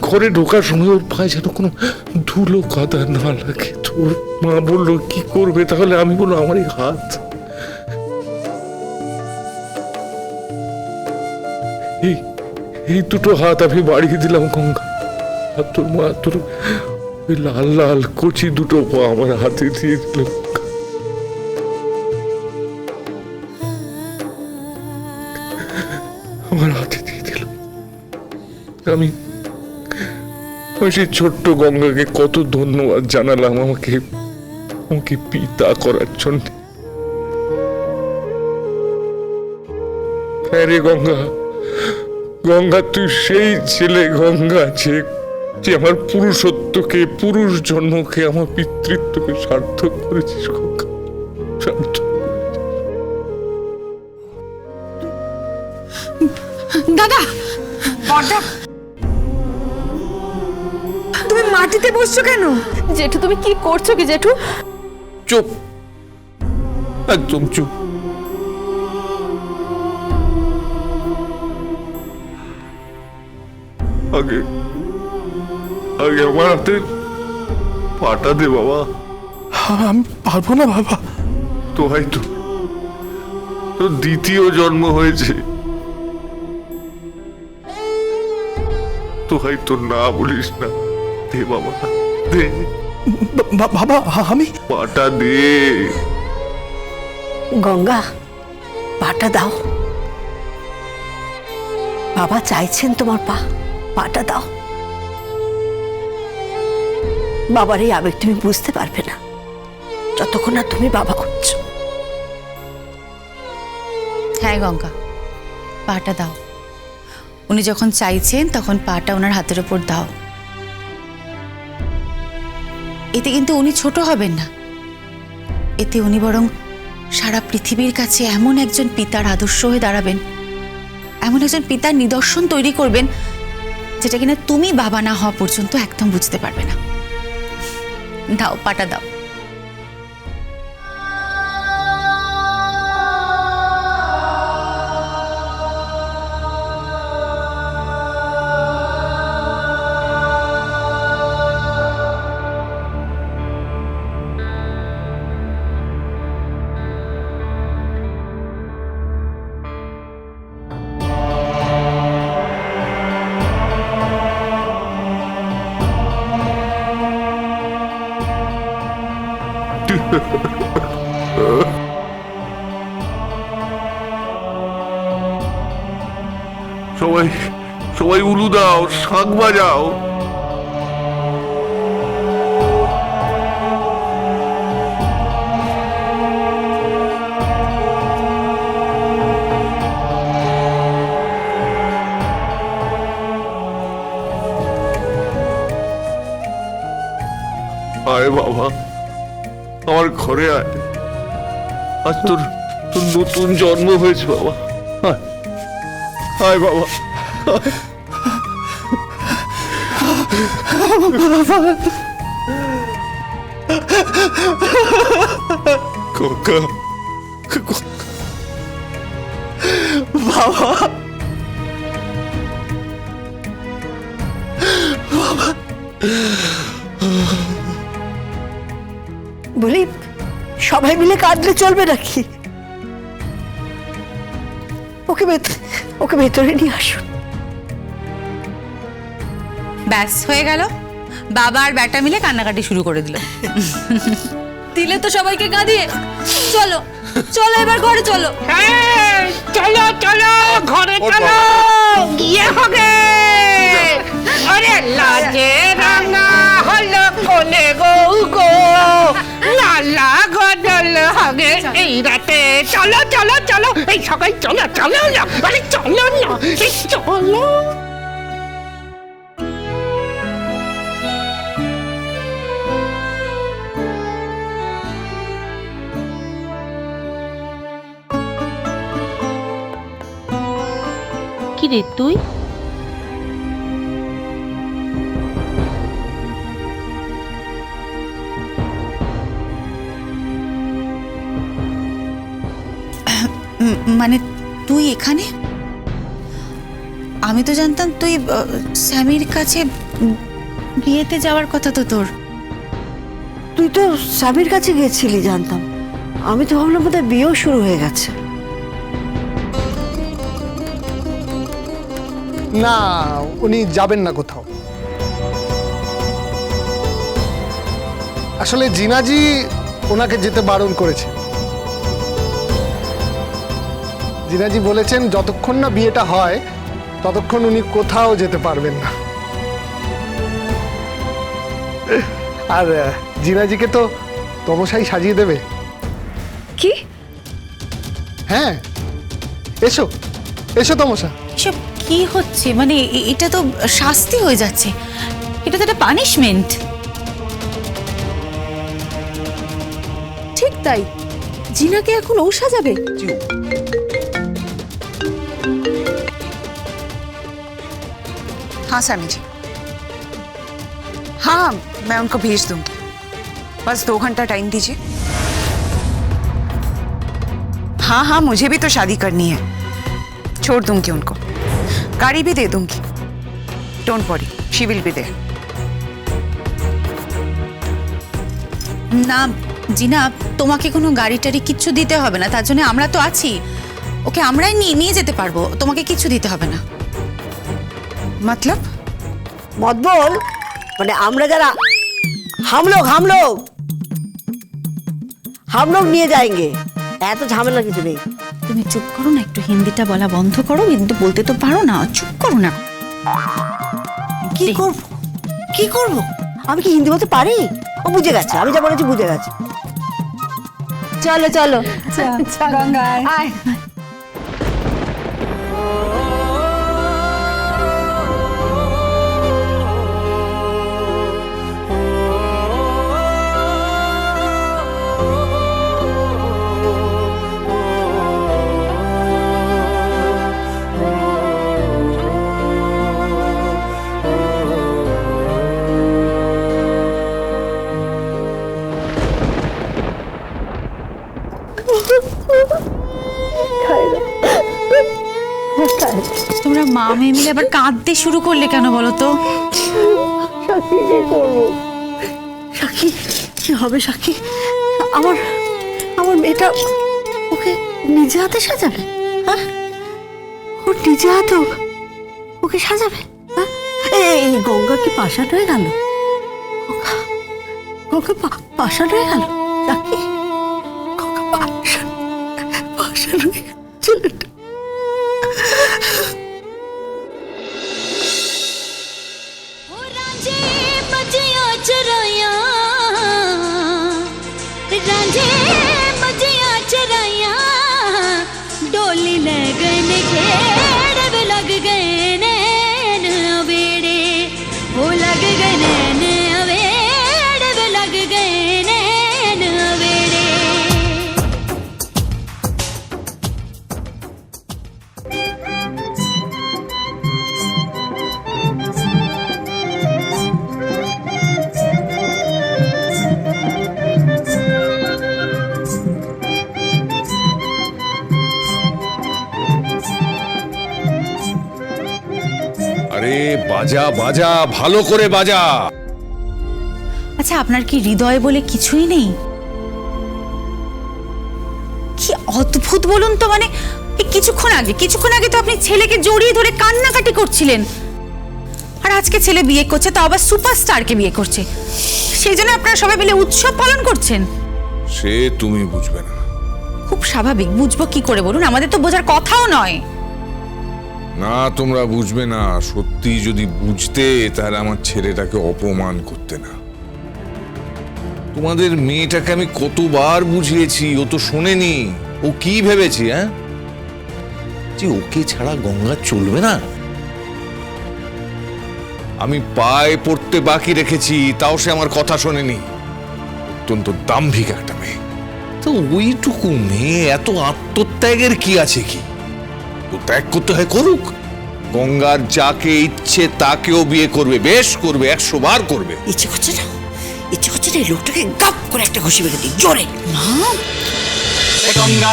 ঘরে ঢোকার সময় ওর পায়ে যেন কোনো ধুলো কাদা না লাগে। তোর মা বললো কি করবে তাহলে? আমি বললো আমার এই হাত, এই দুটো হাত আমি বাড়িয়ে দিলাম গঙ্গা। আর তোর মা তোর ওই লাল লাল কচি দুটো পা আমার হাতে দিয়ে দিল। আমার হাতে দিয়ে দিল। আমি সেই ছোট্ট গঙ্গাকে কত ধন্যবাদ জানালাম আমাকে আমাকে পিতা করার জন্য। হ্যাঁ রে গঙ্গা, গঙ্গা তুই সেই ছেলে গঙ্গা যে আমার পুরুষত্বকে, পুরুষ জন্মকে, আমার পিতৃত্বকে সার্থক করেছিস গঙ্গা, সার্থক। দাদা, তুমি মাটিতে বসছো কেন? জেঠু তুমি কি করছো কি জেঠু? চুপ, একদম চুপ। আগে আগে আমার হাতে পাটা দে বাবা। আমি পারবো না বাবা। তো হয়তো তোর দ্বিতীয় জন্ম হয়েছে, তো হয়তো না বলিস না। দে বাবা, দে বাবা, আমি পাটা দে। গঙ্গা, পাটা দাও। বাবা চাইছেন তোমার পাটা দাও। বাবার এই আবেগ তুমি বুঝতে পারবে না যতক্ষণ না তুমি বাবা হচ্ছ। হ্যাঁ গঙ্গা, পাটা দাও। উনি যখন চাইছেন তখন পাটা ওনার হাতের ওপর দাও। এতে কিন্তু উনি ছোট হবেন না, এতে উনি বরং সারা পৃথিবীর কাছে এমন একজন পিতার আদর্শ হয়ে দাঁড়াবেন, এমন একজন পিতার নিদর্শন তৈরি করবেন যেটা কিনা তুমি বাবা না হওয়া পর্যন্ত একদম বুঝতে পারবে না। দাও, পাটা দাও। সবাই সবাই উলু দাও, শাঁখ বাজাও। আয় বাবা, আমার ঘরে আয়। আজ তোর তোর নতুন জন্ম হয়েছে বাবা। আয়, আয় বাবা, খোকা, বাবা, বলি সবাই মিলে কাঁদলে চলবে নাকি? ওকে ভেতরে নিয়ে আসুন। ব্যাস হয়ে গেল, বাবা আর বেটা মিলে কান্নাকাটি শুরু করে দিল। দিলে তো সবাইকে কাঁদিয়ে। চলো চলো এবার ঘরে চলো। চলো চলো ঘরে চলো, গিয়ে হবে। আরে লাজে রাঙা হলো কোলে গো গো, লালা গদল হবে এই রাতে। চলো চলো চলো, এই সবাই চলো চলো না, আরে চলো না, এই চলো। কি রে তুই? মানে তুই এখানে? আমি তো জানতাম তুই স্যামির কাছে বিয়েতে যাওয়ার কথা তো তোর। তুই তো স্বামীর কাছে গেছিলি জানতাম, আমি তো ভাবলাম বোধহয় বিয়েও শুরু হয়ে গেছে। না, উনি যাবেন না কোথাও। আসলে জিনাজি ওনাকে যেতে বারণ করেছে। জিনাজি বলেছেন যতক্ষণ না বিয়েটা হয় ততক্ষণ উনি কোথাও যেতে পারবেন না। আর জিনাজিকে তো তমসাই সাজিয়ে দেবে। কি? হ্যাঁ, এসো এসো তমসা। এসব কি হচ্ছে? মানে এটা তো শাস্তি হয়ে যাচ্ছে, এটা তো একটা পানিশমেন্ট। ঠিক তাই, জিনাকে এখন ও সাজাবে? हाँ स्वामी जी, हाँ मैं उनको भेज दूंगी, बस 2 घंटा टाइम दीजिए। हाँ हाँ मुझे भी तो शादी करनी है, छोड़ दूंगी उनको, गाड़ी भी दे दूंगी, don't worry she will be there. না জিনা, তোমাকে কোনো গাড়ি টাড়ি কিচ্ছু দিতে হবে না, তার জন্য আমরা তো আছি, ওকে আমরাই নিয়ে যেতে পারবো, তোমাকে কিচ্ছু দিতে হবে না। मतलब মত বল, মানে আমরা যারা हम लोग নিয়ে যাएंगे, এত ঝামেলা কিছু নেই। তুমি চুপ করো না, একটু হিন্দিটা বলা বন্ধ করো, কিন্তু বলতে তো পারো না, চুপ করো না। কি করব কি করব, আমি কি হিন্দি বলতে পারি? ও বুঝে গেছে, আমি যা বলেছি বুঝে গেছে। চলো চলো গঙ্গায় আয়। তোমরা মা মেয়ে মিলে আবার কাঁদতে শুরু করলে কেন বলো তো? সাক্ষী, কি হবে সাক্ষী? আমার আমার মেয়েটা ওকে নিজে হাতে সাজাবে? হ্যাঁ, ওর নিজে হাতে ওকে সাজাবে? হ্যাঁ, এই গঙ্গা কি পাষাণ হয়ে গেল? গঙ্গা পাষাণ হয়ে গেল সাক্ষী, গঙ্গা পাষাণ হয়ে গেল ছেলেটা। डोली लगन खेड़ लग गए नैन अवेड़े, हो लग गए नैन अवेड़ लग गए नैन अवेड़े। আরে বাজা বাজা, ভালো করে বাজা। আচ্ছা, আপনার কি হৃদয় বলে কিছুই নেই? কি অদ্ভুত বলুন তো, মানে এই কিছুক্ষণ আগে তো আপনি ছেলেকে জড়িয়ে ধরে কান্নাকাটি করছিলেন, আর আজকে ছেলে বিয়ে করছে, তাও আবার সুপারস্টারকে বিয়ে করছে, সেই জন্য আপনারা সবাই মিলে উৎসব পালন করছেন। সে তুমি বুঝবে না। খুব স্বাভাবিক, বুঝবো কি করে বলুন, আমাদের তো বোঝার কথাও নয়। না, তোমরা বুঝবে না। সত্যি যদি বুঝতে, তাহলে আমার ছেলেটাকে অপমান করতে না। তোমাদের মেয়েটাকে আমি কতবার বুঝিয়েছি, ও তো শোনেনি। ও কি ভেবেছি, হ্যাঁ, যে ওকে ছাড়া গঙ্গা চলবে না? আমি পায়ে পড়তে বাকি রেখেছি, তাও সে আমার কথা শোনেনি। অত্যন্ত দাম্ভিক একটা মেয়ে। তো ওইটুকু মেয়ে এত আত্মত্যাগের কি আছে? কি তো ত্যাগ করতে হয়, করুক। গঙ্গার যাকে ইচ্ছে তাকেও বিয়ে করবে, বেশ করবে, 100 বার করবে। ইচ্ছে করছে না, এই লোকটাকে গাপ করে একটা ঘুষি মেরে দিই জোরে। গঙ্গা